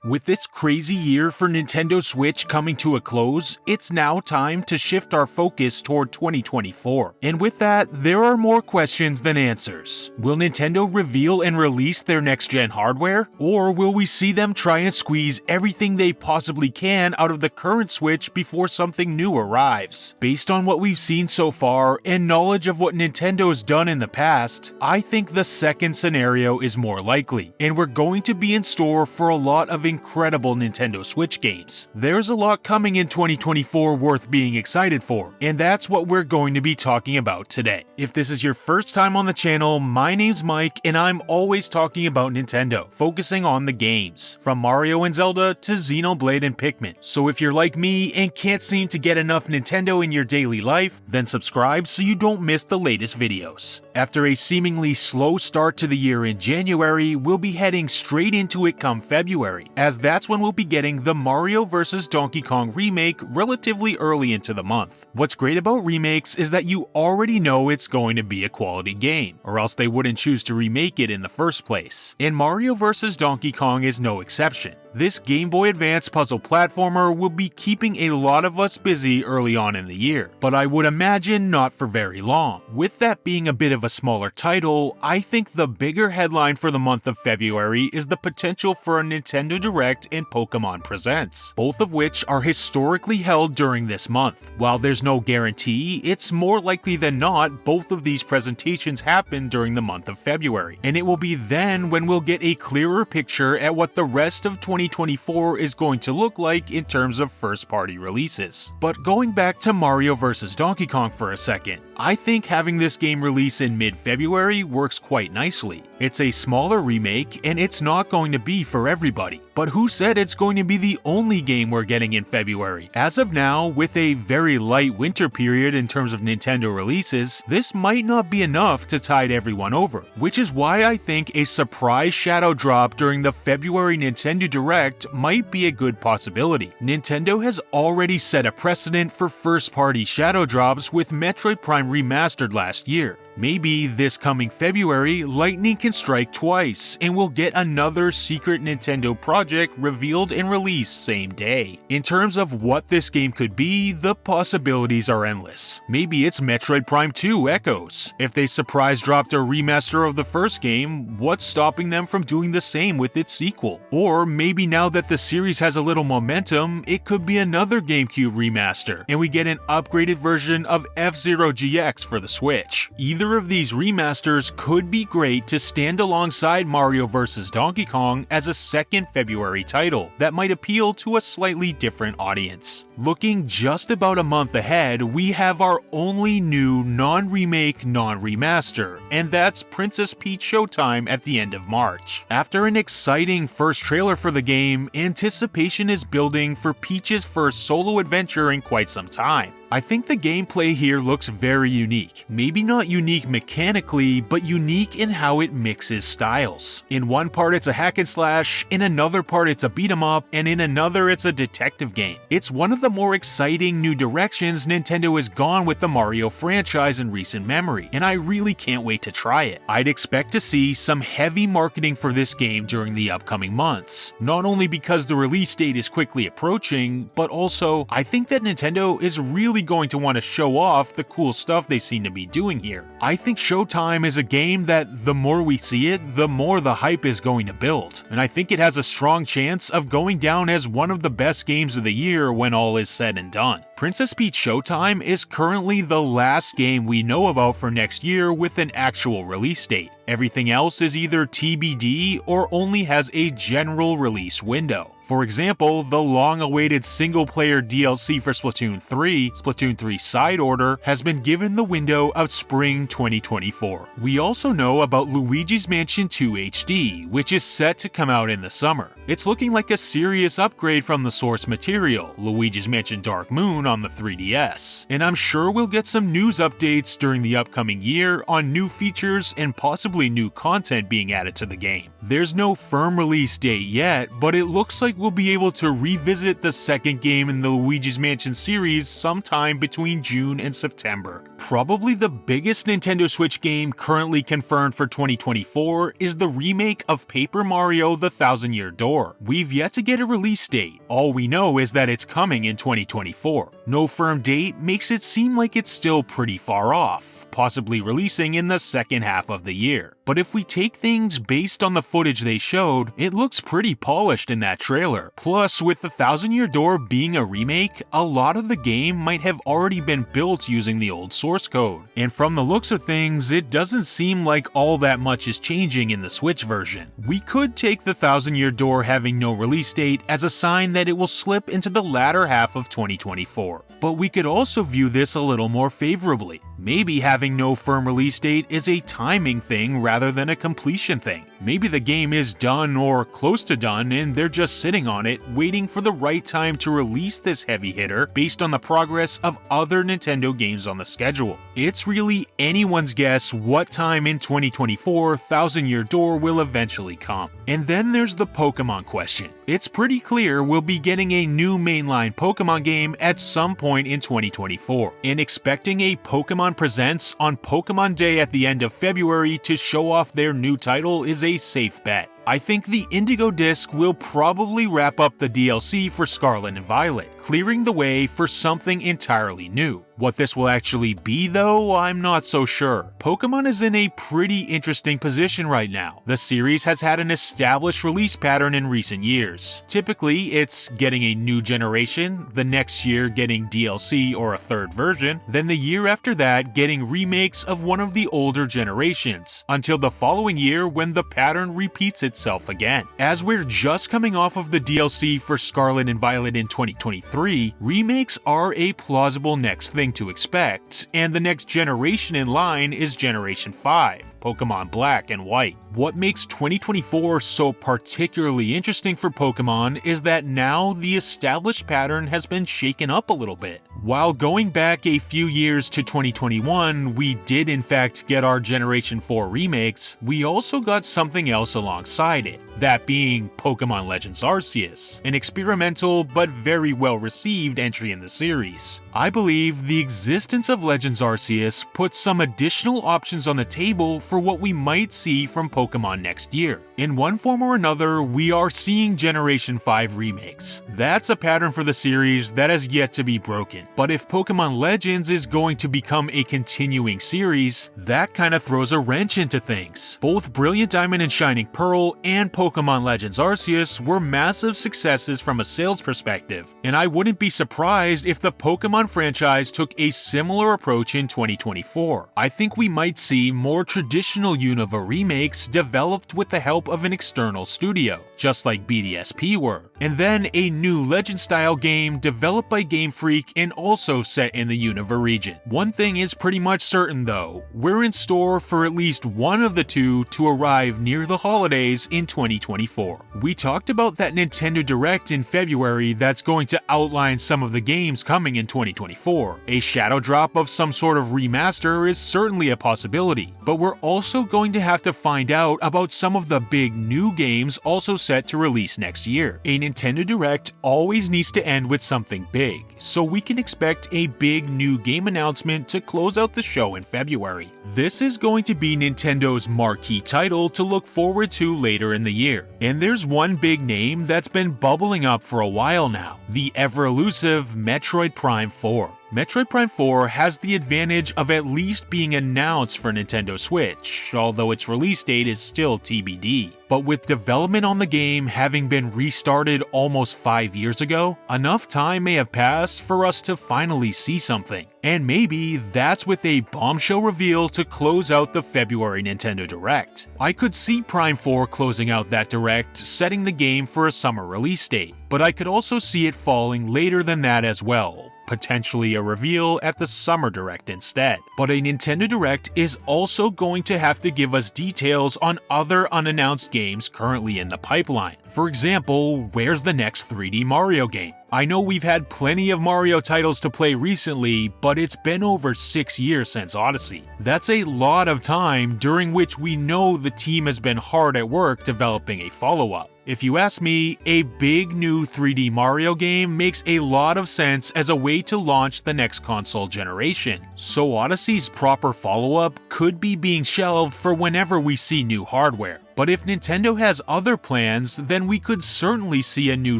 With this crazy year for Nintendo Switch coming to a close, it's now time to shift our focus toward 2024. And with that, there are more questions than answers. Will Nintendo reveal and release their next-gen hardware? Or will we see them try and squeeze everything they possibly can out of the current Switch before something new arrives? Based on what we've seen so far and knowledge of what Nintendo's done in the past, I think the second scenario is more likely, and we're going to be in store for a lot of incredible Nintendo Switch games. There's a lot coming in 2024 worth being excited for, and that's what we're going to be talking about today. If this is your first time on the channel, my name's Mike, and I'm always talking about Nintendo, focusing on the games, from Mario and Zelda to Xenoblade and Pikmin. So if you're like me and can't seem to get enough Nintendo in your daily life, then subscribe so you don't miss the latest videos. After a seemingly slow start to the year in January, we'll be heading straight into it come February, as that's when we'll be getting the Mario vs. Donkey Kong remake relatively early into the month. What's great about remakes is that you already know it's going to be a quality game, or else they wouldn't choose to remake it in the first place. And Mario vs. Donkey Kong is no exception. This Game Boy Advance puzzle platformer will be keeping a lot of us busy early on in the year, but I would imagine not for very long. With that being a bit of a smaller title, I think the bigger headline for the month of February is the potential for a Nintendo Direct and Pokemon Presents, both of which are historically held during this month. While there's no guarantee, it's more likely than not both of these presentations happen during the month of February, and it will be then when we'll get a clearer picture at what the rest of 2024 is going to look like in terms of first-party releases. But going back to Mario vs. Donkey Kong for a second, I think having this game release in mid-February works quite nicely. It's a smaller remake, and it's not going to be for everybody. But who said it's going to be the only game we're getting in February? As of now, with a very light winter period in terms of Nintendo releases, this might not be enough to tide everyone over, which is why I think a surprise shadow drop during the February Nintendo Direct might be a good possibility. Nintendo has already set a precedent for first-party shadow drops with Metroid Prime Remastered last year. Maybe this coming February, lightning can strike twice, and we'll get another secret Nintendo project revealed and released same day. In terms of what this game could be, the possibilities are endless. Maybe it's Metroid Prime 2 Echoes. If they surprise dropped a remaster of the first game, what's stopping them from doing the same with its sequel? Or maybe now that the series has a little momentum, it could be another GameCube remaster, and we get an upgraded version of F-Zero GX for the Switch. Either of these remasters could be great to stand alongside Mario vs. Donkey Kong as a second February title that might appeal to a slightly different audience. Looking just about a month ahead, we have our only new non-remake, non-remaster, and that's Princess Peach Showtime at the end of March. After an exciting first trailer for the game, anticipation is building for Peach's first solo adventure in quite some time. I think the gameplay here looks very unique. Maybe not unique mechanically, but unique in how it mixes styles. In one part it's a hack and slash, in another part it's a beat 'em up, and in another it's a detective game. It's one of the more exciting new directions Nintendo has gone with the Mario franchise in recent memory, and I really can't wait to try it. I'd expect to see some heavy marketing for this game during the upcoming months, not only because the release date is quickly approaching, but also I think that Nintendo is really going to want to show off the cool stuff they seem to be doing here. I think Showtime is a game that the more we see it, the more the hype is going to build, and I think it has a strong chance of going down as one of the best games of the year when all is said and done. Princess Peach Showtime is currently the last game we know about for next year with an actual release date. Everything else is either TBD or only has a general release window. For example, the long-awaited single-player DLC for Splatoon 3 Side Order, has been given the window of spring 2024. We also know about Luigi's Mansion 2 HD, which is set to come out in the summer. It's looking like a serious upgrade from the source material, Luigi's Mansion Dark Moon on the 3DS. And I'm sure we'll get some news updates during the upcoming year on new features and possibly possibly new content being added to the game. There's no firm release date yet, but it looks like we'll be able to revisit the second game in the Luigi's Mansion series sometime between June and September. Probably the biggest Nintendo Switch game currently confirmed for 2024 is the remake of Paper Mario: The Thousand Year Door. We've yet to get a release date. All we know is that it's coming in 2024. No firm date makes it seem like it's still pretty far off, possibly releasing in the second half of the year. But if we take things based on the footage they showed, it looks pretty polished in that trailer. Plus, with the Thousand Year Door being a remake, a lot of the game might have already been built using the old source code. And from the looks of things, it doesn't seem like all that much is changing in the Switch version. We could take the Thousand Year Door having no release date as a sign that it will slip into the latter half of 2024. But we could also view this a little more favorably. Maybe having no firm release date is a timing thing rather than a completion thing. Maybe the game is done or close to done and they're just sitting on it, waiting for the right time to release this heavy hitter based on the progress of other Nintendo games on the schedule. It's really anyone's guess what time in 2024 Thousand Year Door will eventually come. And then there's the Pokemon question. It's pretty clear we'll be getting a new mainline Pokemon game at some point in 2024, and expecting a Pokemon Presents on Pokemon Day at the end of February to show off their new title is a safe bet. I think the Indigo Disc will probably wrap up the DLC for Scarlet and Violet, clearing the way for something entirely new. What this will actually be though, I'm not so sure. Pokemon is in a pretty interesting position right now. The series has had an established release pattern in recent years. Typically, it's getting a new generation, the next year getting DLC or a third version, then the year after that getting remakes of one of the older generations, until the following year when the pattern repeats itself again. As we're just coming off of the DLC for Scarlet and Violet in 2023, remakes are a plausible next thing to expect, and the next generation in line is Generation 5, Pokemon Black and White. What makes 2024 so particularly interesting for Pokemon is that now the established pattern has been shaken up a little bit. While going back a few years to 2021, we did in fact get our Generation 4 remakes, we also got something else alongside it, that being Pokemon Legends Arceus, an experimental but very well received entry in the series. I believe the existence of Legends Arceus puts some additional options on the table for what we might see from Pokemon next year. In one form or another, we are seeing Generation 5 remakes. That's a pattern for the series that has yet to be broken. But if Pokemon Legends is going to become a continuing series, that kind of throws a wrench into things. Both Brilliant Diamond and Shining Pearl and Pokemon Legends Arceus were massive successes from a sales perspective, and I wouldn't be surprised if the Pokemon franchise took a similar approach in 2024. I think we might see more traditional Unova remakes developed with the help of an external studio, just like BDSP were, and then a new Legend-style game developed by Game Freak and also set in the Unova region. One thing is pretty much certain though, we're in store for at least one of the two to arrive near the holidays in 2024. We talked about that Nintendo Direct in February that's going to outline some of the games coming in 2024. A shadow drop of some sort of remaster is certainly a possibility, but we're also going to have to find out about some of the big new games also set to release next year. A Nintendo Direct always needs to end with something big, so we can expect a big new game announcement to close out the show in February. This is going to be Nintendo's marquee title to look forward to later in the year, and there's one big name that's been bubbling up for a while now, the ever-elusive Metroid Prime 4. Metroid Prime 4 has the advantage of at least being announced for Nintendo Switch, although its release date is still TBD. But with development on the game having been restarted almost 5 years ago, enough time may have passed for us to finally see something. And maybe that's with a bombshell reveal to close out the February Nintendo Direct. I could see Prime 4 closing out that Direct, setting the game for a summer release date, but I could also see it falling later than that as well. Potentially a reveal at the Summer Direct instead. But a Nintendo Direct is also going to have to give us details on other unannounced games currently in the pipeline. For example, where's the next 3D Mario game? I know we've had plenty of Mario titles to play recently, but it's been over 6 years since Odyssey. That's a lot of time during which we know the team has been hard at work developing a follow-up. If you ask me, a big new 3D Mario game makes a lot of sense as a way to launch the next console generation, so Odyssey's proper follow-up could be being shelved for whenever we see new hardware. But if Nintendo has other plans, then we could certainly see a new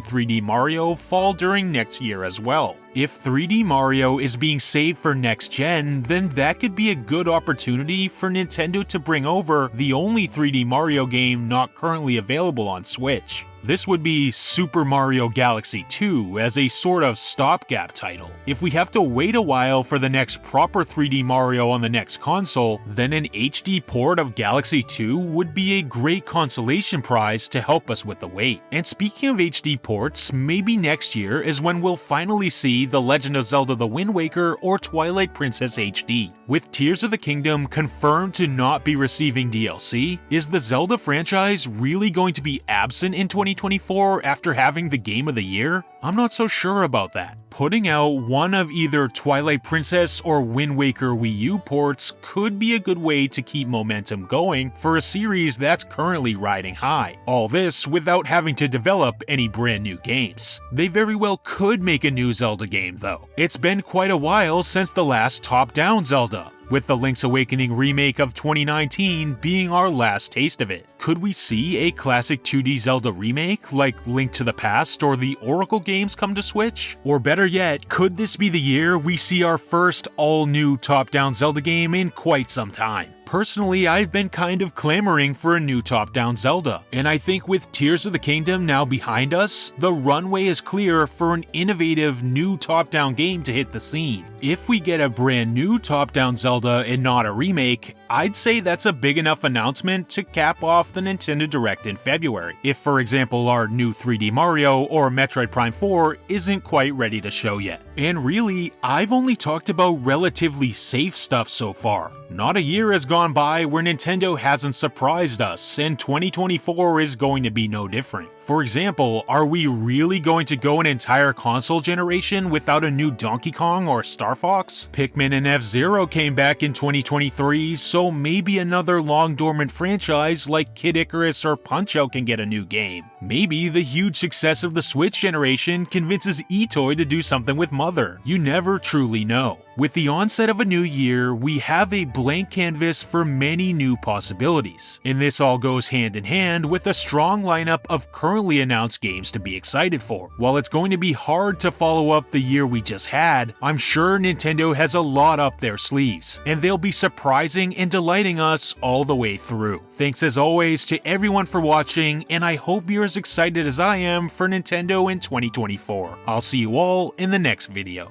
3D Mario fall during next year as well. If 3D Mario is being saved for next gen, then that could be a good opportunity for Nintendo to bring over the only 3D Mario game not currently available on Switch. This would be Super Mario Galaxy 2 as a sort of stopgap title. If we have to wait a while for the next proper 3D Mario on the next console, then an HD port of Galaxy 2 would be a great consolation prize to help us with the wait. And speaking of HD ports, maybe next year is when we'll finally see The Legend of Zelda The Wind Waker or Twilight Princess HD. With Tears of the Kingdom confirmed to not be receiving DLC, is the Zelda franchise really going to be absent in 2024 after having the Game of the Year? I'm not so sure about that. Putting out one of either Twilight Princess or Wind Waker Wii U ports could be a good way to keep momentum going for a series that's currently riding high. All this without having to develop any brand new games. They very well could make a new Zelda game though. It's been quite a while since the last top-down Zelda, with the Link's Awakening remake of 2019 being our last taste of it. Could we see a classic 2D Zelda remake like Link to the Past or the Oracle games come to Switch? Or better yet, could this be the year we see our first all-new top-down Zelda game in quite some time? Personally, I've been kind of clamoring for a new top-down Zelda, and I think with Tears of the Kingdom now behind us, the runway is clear for an innovative new top-down game to hit the scene. If we get a brand new top-down Zelda and not a remake, I'd say that's a big enough announcement to cap off the Nintendo Direct in February. If, for example, our new 3D Mario or Metroid Prime 4 isn't quite ready to show yet. And really, I've only talked about relatively safe stuff so far. Not a year has gone by where Nintendo hasn't surprised us, and 2024 is going to be no different. For example, are we really going to go an entire console generation without a new Donkey Kong or Star Fox? Pikmin and F-Zero came back in 2023, so maybe another long-dormant franchise like Kid Icarus or Punch-Out can get a new game. Maybe the huge success of the Switch generation convinces eToy to do something with Mother. You never truly know. With the onset of a new year, we have a blank canvas for many new possibilities, and this all goes hand in hand with a strong lineup of currently announced games to be excited for. While it's going to be hard to follow up the year we just had, I'm sure Nintendo has a lot up their sleeves, and they'll be surprising and delighting us all the way through. Thanks as always to everyone for watching, and I hope you're as excited as I am for Nintendo in 2024. I'll see you all in the next video.